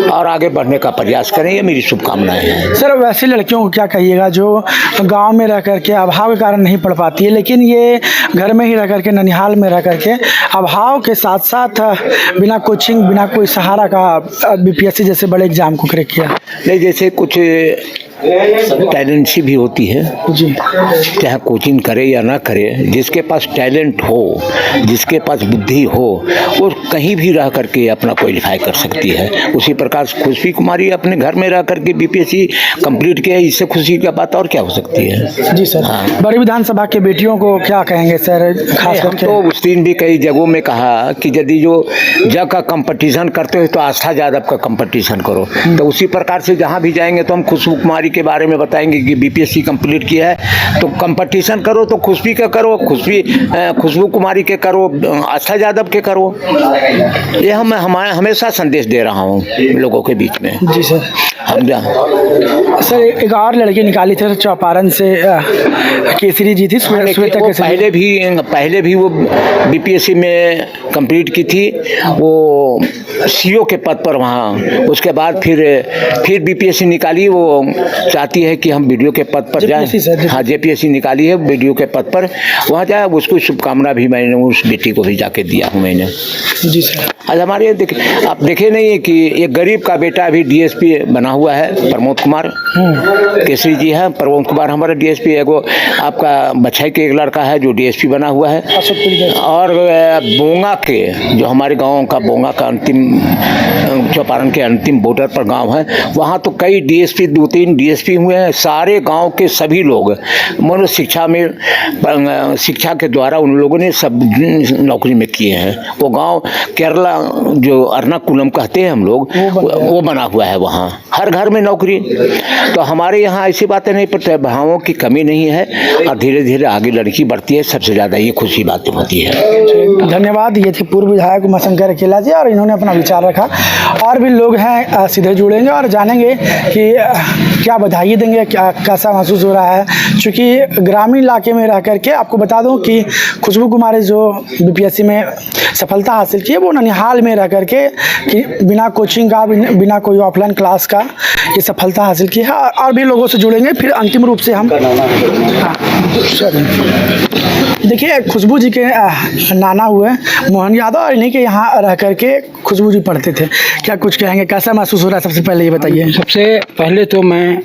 और आगे बढ़ने का प्रयास करें, ये मेरी शुभकामनाएं हैं। सर वैसे लड़कियों को क्या कहिएगा जो गांव में रह करके अभाव के कारण नहीं पढ़ पाती है, लेकिन ये घर में ही रह करके ननिहाल में रह करके अभाव के साथ साथ बिना कोचिंग बिना कोई सहारा का बीपीएससी जैसे बड़े एग्जाम को क्रैक किया? नहीं, जैसे कुछ टैलेंसी भी होती है जी, चाहे कोचिंग करे या ना करे, जिसके पास टैलेंट हो, जिसके पास बुद्धि हो, वो कहीं भी रह करके अपना क्वालिफाई कर सकती है। उसी प्रकार खुशबू कुमारी अपने घर में रह करके बीपीएससी कंप्लीट किया, इससे खुशी की बात और क्या हो सकती है। जी सर। हाँ। बड़ी विधानसभा के बेटियों को क्या कहेंगे सर, खास हम करके? तो उस दिन भी कई जगहों में कहा कि यदि जो जग का कंपटीशन करते हो तो आस्था यादव का कंपटीशन करो। तो उसी प्रकार से जहाँ भी जाएंगे तो हम खुशबू कुमारी के बारे में बताएंगे कि बीपीएससी कंप्लीट किया है, तो कंपटीशन करो तो खुशबू का करो, खुशबू कुमारी के करो, आस्था यादव के करो। ये हम हमेशा संदेश दे रहा हूँ लोगों के बीच में। जी सर। हम सर एक और लड़की निकाली थी चौपारण से, केसरी जी थी, श्वेता केसरी। पहले भी वो बीपीएससी में कंप्लीट की थी, वो सीओ के पद पर वहाँ। उसके बाद फिर बीपीएससी निकाली, वो चाहती है कि हम वीडियो के पद पर जाएं। हाँ, जेपीएससी निकाली है, वीडियो के पद पर वहाँ जाए। उसको शुभकामना भी मैंने उस बेटी को भी जाके दिया हूँ मैंने। जी सर। आज हमारे आप देखे नहीं है कि एक गरीब का बेटा अभी डीएसपी बना हुआ है, प्रमोद कुमार केसरी जी है। प्रमोद कुमार हमारा डीएसपी है। वो आपका बछाई के एक लड़का है जो डीएसपी बना हुआ है। और बोंगा के जो हमारे गांव का बोंगा का अंतिम चौपारण के अंतिम बॉर्डर पर गांव है, वहाँ तो कई डीएसपी 2-3 डीएसपी हुए हैं। सारे गांव के सभी लोग मनो शिक्षा के द्वारा उन लोगों ने सब नौकरी में किए हैं। वो गांव केरला जो अर्नाकुलम कहते हैं हम लोग, वो बना हुआ है। वहाँ हर घर में नौकरी। तो हमारे यहाँ ऐसी बातें नहीं, प्रतिभाओं की कमी नहीं है और धीरे धीरे आगे लड़की बढ़ती है। सबसे ज़्यादा ये खुशी बातें होती है। धन्यवाद। ये थे पूर्व विधायक उमाशंकर अकेला जी, और इन्होंने अपना विचार रखा। और भी लोग हैं, सीधे जुड़ेंगे और जानेंगे कि क्या बधाई देंगे, क्या कैसा महसूस हो रहा है। चूँकि ग्रामीण इलाके में रह करके आपको बता दूं कि खुशबू कुमारी जो बीपीएससी में सफलता हासिल की है, वो ननिहाल में रह करके कि बिना कोचिंग का, बिना कोई ऑफलाइन क्लास का ये सफलता हासिल की है। और भी लोगों से जुड़ेंगे, फिर अंतिम रूप से हम देखिए खुशबू जी के नाना हुए मोहन यादव, और इन्हीं के यहाँ रह करके खुशबू जी पढ़ते थे। क्या कुछ कहेंगे, कैसा महसूस हो रहा है, सबसे पहले ये बताइए। सबसे पहले तो मैं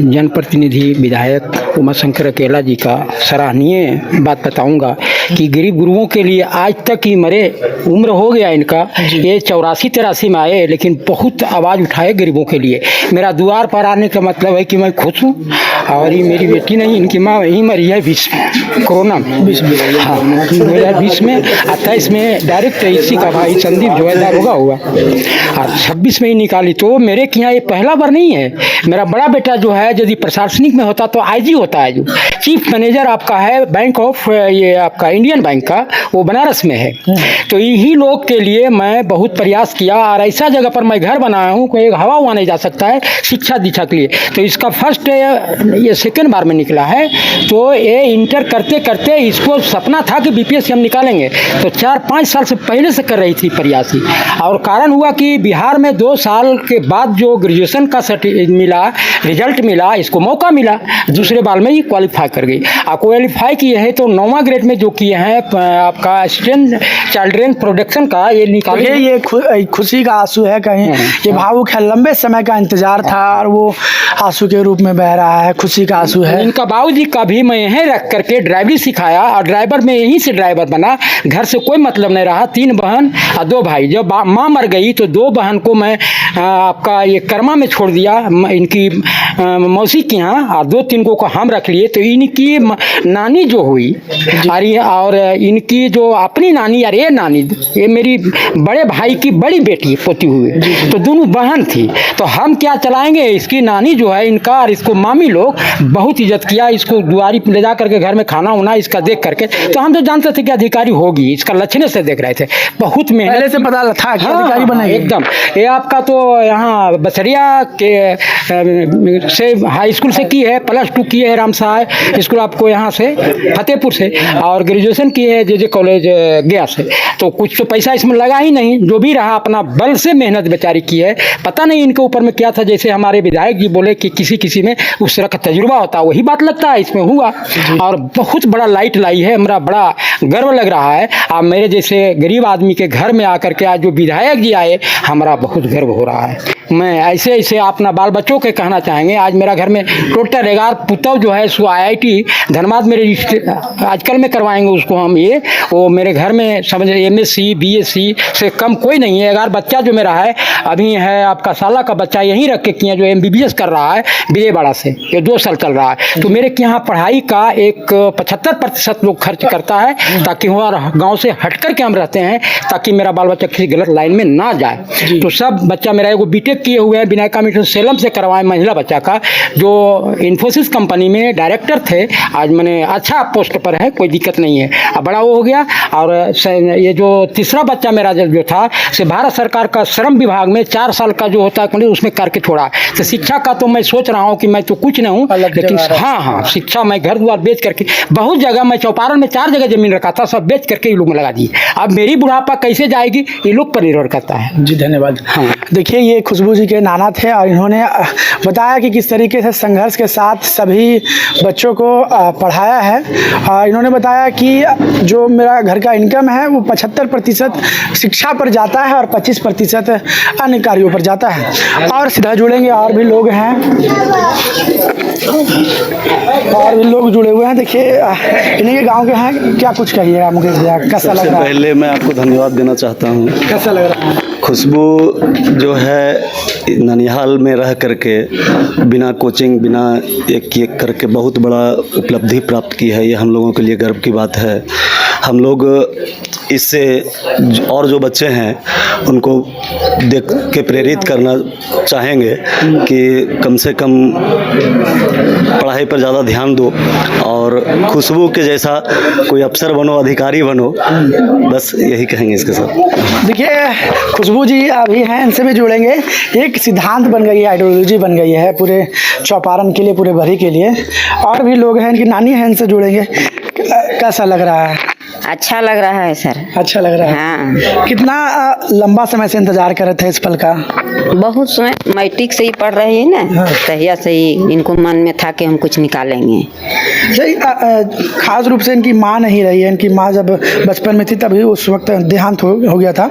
जनप्रतिनिधि विधायक उमाशंकर अकेला जी का सराहनीय बात बताऊंगा कि गरीब गुरुओं के लिए आज तक ही मरे, उम्र हो गया इनका, ये 84-83 में आए, लेकिन बहुत आवाज़ उठाए गरीबों के लिए। मेरा द्वार पर आने का मतलब है कि मैं खुश हूँ। और ये मेरी बेटी नहीं, इनकी माँ वहीं मरी है 20 में, कोरोना में। 2020 में, 28 में डायरेक्ट इसी का भाई संदीप जो है दारोगा हुआ, और 26 में ही निकाली। तो मेरे यहाँ ये पहला बार नहीं है। मेरा बड़ा बेटा जो है यदि प्रशासनिक में होता तो आईजी होता है, जो चीफ मैनेजर आपका है बैंक ऑफ, ये आपका इंडियन बैंक का, वो बनारस में है। तो यही लोग के लिए मैं बहुत प्रयास किया, और ऐसा जगह पर मैं घर बनाया हूँ कोई हवा हुआ नहीं जा सकता है शिक्षा दीक्षा के लिए। तो इसका फर्स्ट ये सेकेंड बार में निकला है। तो ये इंटर करते करते इसको सपना था कि बीपीएससी हम निकालेंगे, तो 4-5 साल से पहले से कर रही थी प्रयास ही। और कारण हुआ कि बिहार में 2 साल के बाद जो ग्रेजुएशन का रिजल्ट मिला, इसको मौका मिला, दूसरे बार में ही क्वालिफाई कर गई। क्वालिफाई किए हैं तो 9वां ग्रेड में जो किए हैं आपका असिस्टेंट चिल्ड्रेन प्रोडक्शन का, ये निकाले। ये खुशी का आंसू है, कहीं ये भावुक है, लंबे समय का इंतजार था और वो आंसू के रूप में बह रहा है, खुशी का आंसू है। इनका बाबूजी का भी मैं यहीं रख करके ड्राइवरी सिखाया, और ड्राइवर में यहीं से ड्राइवर बना। घर से कोई मतलब नहीं रहा। 3 बहन और 2 भाई। जब माँ मर गई तो 2 बहन को मैं आपका ये कर्मा में छोड़ दिया, इनकी मौसी के यहाँ, और 2-3 को हम रख लिए। तो इनकी नानी जो हुई और इनकी जो अपनी नानी, और ये नानी, ये मेरी बड़े भाई की बड़ी बेटी पोती हुई, तो दोनों बहन थी। तो हम क्या चलाएंगे, इसकी नानी जो है इनका और इसको मामी लोग बहुत इज्जत किया, इसको दुआरी पे ले जा करके घर में खाना उना इसका देख करके, तो हम तो जानते थे कि अधिकारी होगी, इसका लक्षण से देख रहे थे। बहुत मेहनत पहले से पता था कि हाँ, अधिकारी बनेंगे। एकदम। ये आपका तो यहाँ बसरिया के से हाई स्कूल से की है, +2 की है राम सहाय स्कूल आपको यहाँ से फतेहपुर से, और ग्रेजुएशन की है जे कॉलेज गया से। तो कुछ तो पैसा इसमें लगा ही नहीं, जो भी रहा अपना बल से मेहनत बेचारी की है। पता नहीं इनके ऊपर में क्या था, जैसे हमारे विधायक जी बोले कि किसी किसी में उस तरह का तजुर्बा होता है, वही बात लगता है इसमें हुआ। और बहुत बड़ा लाइट लाई है, मेरा बड़ा गर्व लग रहा है। अब मेरे जैसे गरीब आदमी के घर में आकर के आज जो विधायक जी आए, हमारा बहुत गर्व हो रहा है। मैं ऐसे ऐसे अपना बाल बच्चों के कहना चाहेंगे, आज मेरा घर में टोटल 11 पुतव जो है सो IIT धनबाद में रजिस्टर आजकल में करवाएंगे उसको हम। ये वो मेरे घर में समझ MSc BSc से कम कोई नहीं है। 11 बच्चा जो मेरा है अभी है आपका साला का बच्चा यहीं रख के किया जो MBBS कर रहा है विजयवाड़ा से, ये 2 साल चल रहा है। तो मेरे के यहाँ पढ़ाई का एक 75% लोग खर्च करता है, ताकि हमारा गाँव से हट कर के हम रहते हैं, ताकि मेरा बाल बच्चा किसी गलत लाइन में ना जाए। तो सब बच्चा मेरा एगो BTech किए हुए हैं विनायका मिशन सेलम से करवाए महिला बच्चा का, जो इन्फोसिस कंपनी में डायरेक्टर थे, आज मैंने अच्छा पोस्ट पर है, कोई दिक्कत नहीं है, अब बड़ा वो हो गया। और ये जो तीसरा बच्चा मेरा जो था से भारत सरकार का श्रम विभाग में 4 साल का जो होता है उसमें करके छोड़ा। तो शिक्षा का तो मैं सोच रहा हूँ कि मैं तो कुछ नहीं हूँ, लेकिन हाँ शिक्षा मैं घर द्वार बेच करके बहुत जगह, मैं चौपारण में 4 जगह जमीन रखा था, सब बेच करके ये लोग में लगा दिए। अब मेरी बुढ़ापा कैसे जाएगी ये लोग पर निर्भर करता है। जी धन्यवाद। हाँ। देखिए ये खुशबू जी के नाना थे और इन्होंने बताया कि किस तरीके से संघर्ष के साथ सभी बच्चों को पढ़ाया है। और इन्होंने बताया कि जो मेरा घर का इनकम है वो 75% शिक्षा पर जाता है और 25% अन्य कार्यों पर जाता है। और सीधा जुड़ेंगे, और भी लोग हैं, और भी लोग जुड़े हुए हैं। देखिए इन्हीं के गांव के हैं, क्या कुछ कहिएगा मुकेश भैया, कैसा लग रहा है? पहले मैं आपको धन्यवाद देना चाहता हूँ। कैसा लग रहा है? खुशबू जो है ननिहाल में रह करके बिना कोचिंग बिना एक करके बहुत बड़ा उपलब्धि प्राप्त की है, ये हम लोगों के लिए गर्व की बात है। हम लोग इससे और जो बच्चे हैं उनको देख के प्रेरित करना चाहेंगे कि कम से कम पढ़ाई पर ज़्यादा ध्यान दो और खुशबू के जैसा कोई अफसर बनो, अधिकारी बनो, बस यही कहेंगे इसके साथ। देखिए खुशबू जी अभी हैं, इनसे भी जुड़ेंगे। एक सिद्धांत बन गई है, आइडियोलॉजी बन गई है पूरे चौपारण के लिए, पूरे भरी के लिए। और भी लोग हैं, इनकी नानी हैं, इनसे जुड़ेंगे। कैसा लग रहा है? अच्छा लग रहा है सर। अच्छा लग रहा है। हाँ, कितना लंबा समय से इंतजार कर रहे थे इस पल का? बहुत समय मैट्रिक से ही पढ़ रही है ना, तहिया से ही इनको मन में था कि हम कुछ निकालेंगे। सही। खास रूप से इनकी माँ नहीं रही है। इनकी माँ जब बचपन में थी तभी उस वक्त देहांत हो गया था।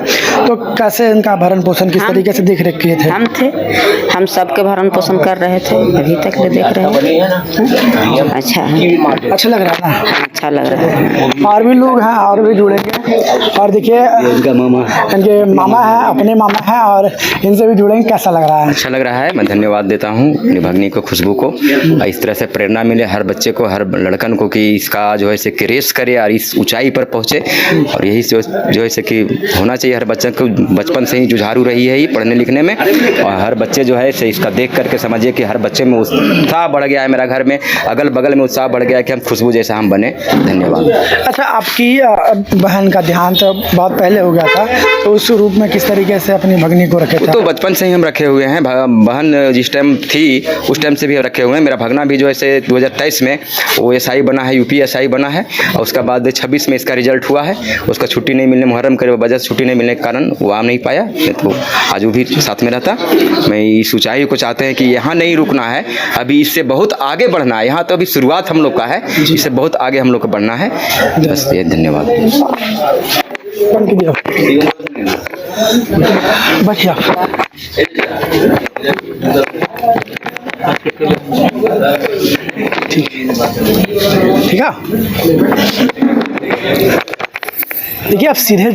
तो कैसे इनका भरण पोषण किस तरीके से देख रेख किए थे? हम सबके भरण पोषण कर रहे थे, अभी तक ले देख रहे हैं। अच्छा लग रहा है ना? अच्छा लग रहा है। और भी लोग हैं, और भी जुड़ेंगे। और देखिए इनका मामा, इनके मामा हैं, अपने मामा हैं, और इनसे भी जुड़ेंगे। कैसा लग रहा है? अच्छा लग रहा है। मैं धन्यवाद देता हूँ अपनी भगनी को खुशबू को। इस तरह से प्रेरणा मिले हर बच्चे को, हर लड़कन को कि इसका जो है से क्रेस करे और इस ऊंचाई पर पहुँचे। और यही जो है से कि होना चाहिए हर बच्चे को, बचपन से ही जुझारू रही है ये पढ़ने लिखने में। और हर बच्चे जो है से इसका देख करके समझिए कि हर बच्चे में उत्साह बढ़ गया है। मेरा घर में अगल बगल में उत्साह बढ़ गया है कि हम खुशबू जैसा हम बने। धन्यवाद। अच्छा, आपकी बहन का देहांत बहुत पहले हो गया था, तो उस रूप में किस तरीके से अपनी भगनी को रखे थे? तो बचपन से ही हम रखे हुए हैं। बहन जिस टाइम थी उस टाइम से भी रखे हुए हैं। मेरा भगना भी जो है 2023 में वो SI बना है, UP SI बना है। और उसका बाद 26 में इसका रिजल्ट हुआ है। उसका छुट्टी नहीं मिलने, मुहर्रम के वजह से छुट्टी नहीं मिलने के कारण वो आ नहीं पाया, तो आज वो भी साथ में रहता। मैं इस ऊंचाई को चाहते हैं कि यहाँ नहीं रुकना है, अभी इससे बहुत आगे बढ़ना है। यहाँ तो अभी शुरुआत हम लोग का है, इससे बहुत आगे हम लोग को बढ़ना है। बस ये धन्यवाद। बढ़िया। ठीक है। देखिए, अब सीधे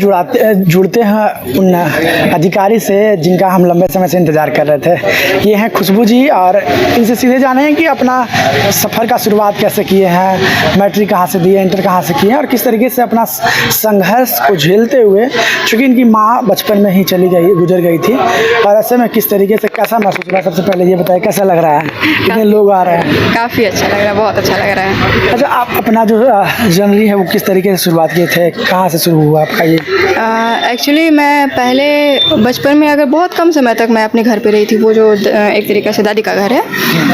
जुड़ते हैं उन अधिकारी से जिनका हम लंबे समय से इंतज़ार कर रहे थे। ये हैं खुशबू जी, और इनसे सीधे जाने हैं कि अपना सफ़र का शुरुआत कैसे किए हैं, मैट्रिक कहाँ से दिए, इंटर कहाँ से किए हैं, और किस तरीके से अपना संघर्ष को झेलते हुए, चूँकि इनकी माँ बचपन में ही गुजर गई थी, और ऐसे में किस तरीके से कैसा महसूस हो रहा है। सबसे पहले ये बताइए, कैसा लग रहा है, कितने लोग आ रहे हैं? काफ़ी अच्छा लग रहा है, बहुत अच्छा लग रहा है। अच्छा, आप अपना जो जर्नी है वो किस तरीके से शुरुआत किए थे, कहाँ से शुरू हुआ आपका ये? एक्चुअली मैं पहले बचपन में अगर बहुत कम समय तक मैं अपने घर पे रही थी, वो जो एक तरीके से दादी का घर है,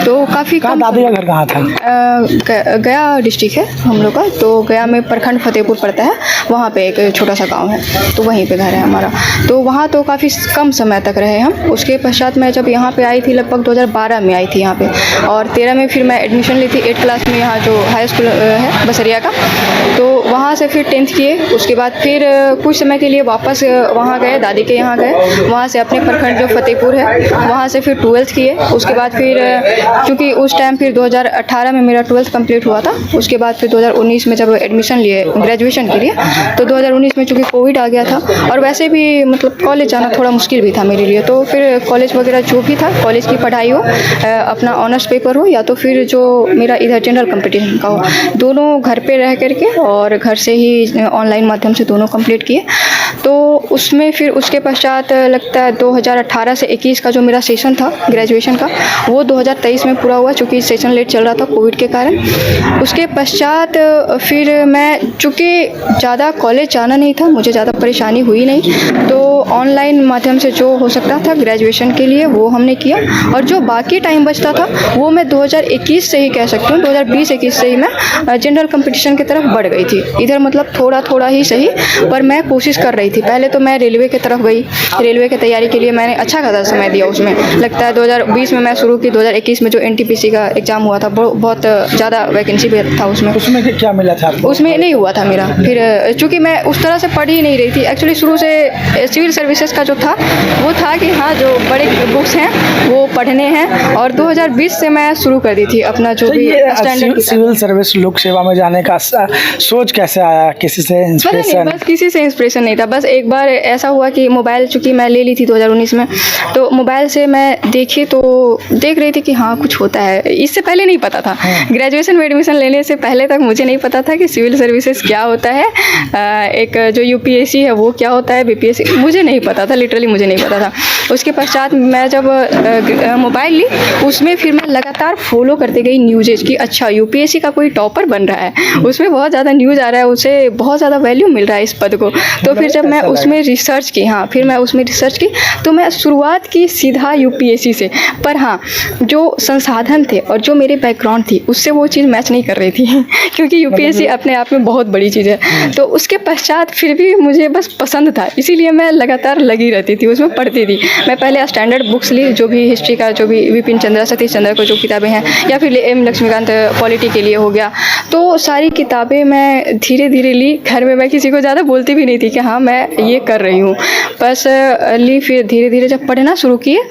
तो काफ़ी कम। दादी का घर कहाँ था? गया डिस्ट्रिक्ट है हम लोग का, तो गया में प्रखंड फतेहपुर पड़ता है, वहाँ पे एक छोटा सा गांव है, तो वहीं पे घर है हमारा। तो वहाँ तो काफ़ी कम समय तक रहे हम। उसके पश्चात मैं जब यहाँ पे आई थी, लगभग 2012 में आई थी यहाँ पे, और 13 में फिर मैं एडमिशन ली थी 8 क्लास में, यहाँ जो हाई स्कूल है बसरिया का। तो वहाँ से फिर 10th किए। उसके बाद फिर कुछ समय के लिए वापस वहाँ गए, दादी के यहाँ गए, वहाँ से अपने प्रखंड जो फतेहपुर है वहाँ से फिर 12th किए। उसके बाद फिर चूँकि उस टाइम फिर 2018 में मेरा 12th कंप्लीट हुआ था। उसके बाद फिर 2019 में जब एडमिशन लिए ग्रेजुएशन के लिए, तो 2019 में चूँकि कोविड आ गया था, और वैसे भी मतलब कॉलेज जाना थोड़ा मुश्किल भी था मेरे लिए। तो फिर कॉलेज वगैरह जो भी था, कॉलेज की पढ़ाई हो, अपना ऑनर्स पेपर हो, या तो फिर जो मेरा इधर जनरल कंपटीशन का हो, दोनों घर पे रह करके और घर से ही ऑनलाइन माध्यम से दोनों कंप्लीट किए। तो उसमें फिर उसके पश्चात लगता है 2018 से 21 का जो मेरा सेशन था ग्रेजुएशन का, वो 2023 में पूरा हुआ, चूँकि सेशन लेट चल रहा था कोविड के कारण। उसके पश्चात फिर मैं चूँकि ज़्यादा कॉलेज जाना नहीं था, मुझे ज़्यादा परेशानी हुई नहीं, तो ऑनलाइन माध्यम से जो हो सकता था ग्रेजुएशन के लिए वो हमने किया। और जो बाकी टाइम बचता था वो मैं 2021 से ही कह सकती हूँ, 2020-21 से ही मैं जनरल कंपटीशन की तरफ बढ़ गई थी। इधर मतलब थोड़ा थोड़ा ही सही, पर मैं कोशिश कर रही थी। पहले तो मैं रेलवे की तरफ गई, रेलवे की तैयारी के लिए मैंने अच्छा खासा समय दिया उसमें। लगता है 2020 में मैं शुरू की, 2021 में जो NTPC का एग्ज़ाम हुआ था, बहुत ज़्यादा वैकेंसी भी था उसमें। उसमें क्या मिला था आपको? उसमें नहीं हुआ था मेरा। फिर चूँकि मैं उस तरह से पढ़ ही नहीं रही थी एक्चुअली, शुरू से सिविल सर्विसेज का जो था वो था कि हाँ जो बड़े बुक्स हैं वो पढ़ने हैं, और 2020 से मैं शुरू कर दी थी अपना जो भी स्टैंडर्ड। सिविल सर्विस लोक सेवा में जाने का सोच कैसे आया, किसी से इंस्पिरेशन? बस किसी से इंस्पिरेशन नहीं था। बस एक बार ऐसा हुआ कि मोबाइल चूँकि मैं ले ली थी 2019 में, तो मोबाइल से मैं देख रही थी कि हाँ कुछ होता है। इससे पहले नहीं पता था, ग्रेजुएशन में एडमिशन लेने से पहले तक मुझे नहीं पता था कि सिविल सर्विसेज क्या होता है, एक जो UPSC है वो क्या होता है, BPSC मुझे नहीं पता था, लिटरली मुझे नहीं पता था। उसके पश्चात मैं जब मोबाइल ली, उसमें फिर मैं लगातार फॉलो करते गई न्यूज़ कि अच्छा UPSC का कोई टॉपर बन रहा है, उसमें बहुत ज़्यादा न्यूज़ आ रहा है, उसे बहुत ज़्यादा वैल्यू मिल रहा है इस पद को। तो फिर जब मैं उसमें रिसर्च की, तो मैं शुरुआत की सीधा UPSC से। पर हाँ, जो संसाधन थे और जो मेरे बैकग्राउंड थी उससे वो चीज़ मैच नहीं कर रही थी क्योंकि UPSC अपने आप में बहुत बड़ी चीज़ है। तो उसके पश्चात फिर भी मुझे बस पसंद था, इसीलिए मैं लगातार लगी रहती थी, उसमें पढ़ती थी। मैं पहले स्टैंडर्ड बुक्स ली, जो भी हिस्ट्री का, जो भी विपिन चंद्र, सतीश चंद्र को जो किताबें हैं, या फिर M लक्ष्मीकांत पॉलिटी के लिए हो गया, तो सारी किताबें मैं धीरे धीरे ली। घर में मैं किसी को ज़्यादा बोलती भी नहीं थी कि हाँ मैं ये कर रही हूँ, बस ली। फिर धीरे धीरे जब पढ़ना शुरू किए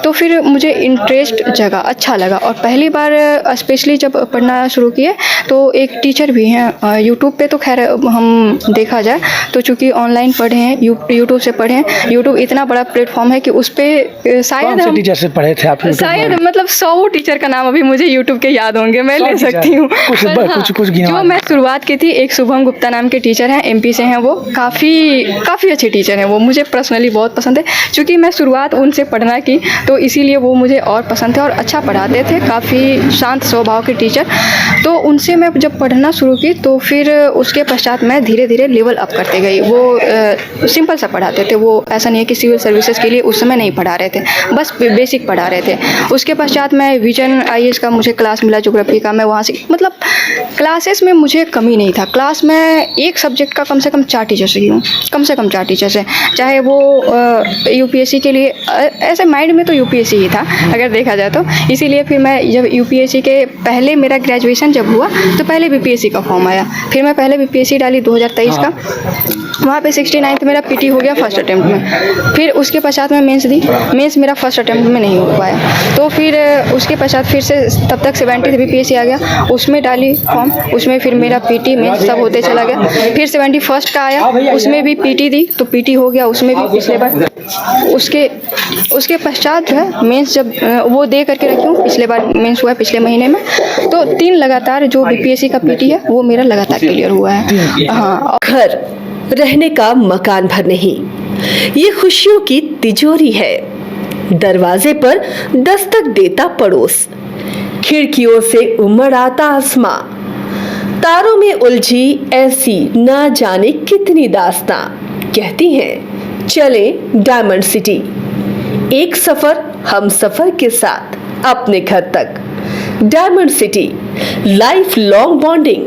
तो फिर मुझे इंटरेस्ट जगा, अच्छा लगा। और पहली बार स्पेशली जब पढ़ना शुरू किए तो एक टीचर भी हैं यूट्यूब पे, तो खैर हम देखा जाए तो चूँकि ऑनलाइन पढ़े हैं, यूट्यूब से पढ़े हैं। यूट्यूब इतना बड़ा प्लेटफॉर्म है कि उस पर शायद हम टीचर से पढ़े थे आप? शायद मतलब 100 टीचर का नाम अभी मुझे यूट्यूब के याद होंगे, मैं ले सकती हूँ। कुछ जो मैं शुरुआत की थी, एक शुभम गुप्ता नाम के टीचर हैं, MP से हैं, वो काफ़ी अच्छे टीचर हैं, वो मुझे पर्सनली बहुत पसंद है। चूँकि मैं शुरुआत उनसे पढ़ना की तो इसीलिए वो मुझे और पसंद थे, और अच्छा पढ़ाते थे, काफ़ी शांत स्वभाव के टीचर। तो उनसे मैं जब पढ़ना शुरू की तो फिर उसके पश्चात मैं धीरे धीरे लेवल अप करते गई। वो सिंपल सा पढ़ाते थे, वो ऐसा नहीं है कि सिविल सर्विसेज के लिए उस समय नहीं पढ़ा रहे थे, बस बेसिक पढ़ा रहे थे। उसके पश्चात मैं विजन IAS का मुझे क्लास मिला, ज्योग्राफी का, मैं वहाँ से मतलब क्लासेस में मुझे कमी नहीं था। क्लास में एक सब्जेक्ट का कम से कम 4 टीचर से हूँ, कम से कम 4 टीचर से, चाहे वो UPSC के लिए, ऐसे माइंड में तो UPSC ही था अगर देखा जाए तो। इसीलिए फिर मैं जब UPSC के पहले मेरा ग्रेजुएशन जब हुआ तो पहले BPSC का फॉर्म आया, फिर मैं पहले BPSC डाली 2023 का। वहाँ पे 69th मेरा पीटी हो गया फर्स्ट अटेम्प्ट में। फिर उसके पश्चात मैं मेंस दी, मेंस मेरा फर्स्ट अटेम्प्ट में नहीं हो पाया। तो फिर उसके पश्चात फिर से तब तक 70 बीपीएससी आ गया, उसमें डाली फॉर्म, उसमें फिर मेरा पीटी मेंस सब होते चला गया। फिर 71st का आया, उसमें भी पीटी दी तो पीटी हो गया, उसमें भी पिछले बार। उसके पश्चात जो है मेंस जब वो दे करके रखी हूँ, पिछले बार मेंस हुआ है पिछले महीने में, तो 3 लगातार जो बीपीएससी का पीटी है वो मेरा लगातार क्लियर हुआ है। हाँ, घर रहने का मकान भर नहीं, ये खुशियों की तिजोरी है। दरवाजे पर दस्तक देता पड़ोस, खिड़कियों से उमड़ आता आसमां, तारों में उलझी ऐसी ना जाने कितनी दास्तां। कहती हैं चले डायमंड सिटी, एक सफर हम सफर के साथ अपने घर तक। Diamond city, life long bonding,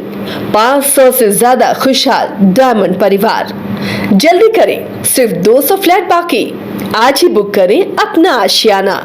500 से ज्यादा खुशहाल डायमंड परिवार। जल्दी करें, सिर्फ 200 फ्लैट बाकी। आज ही बुक करें अपना आशियाना।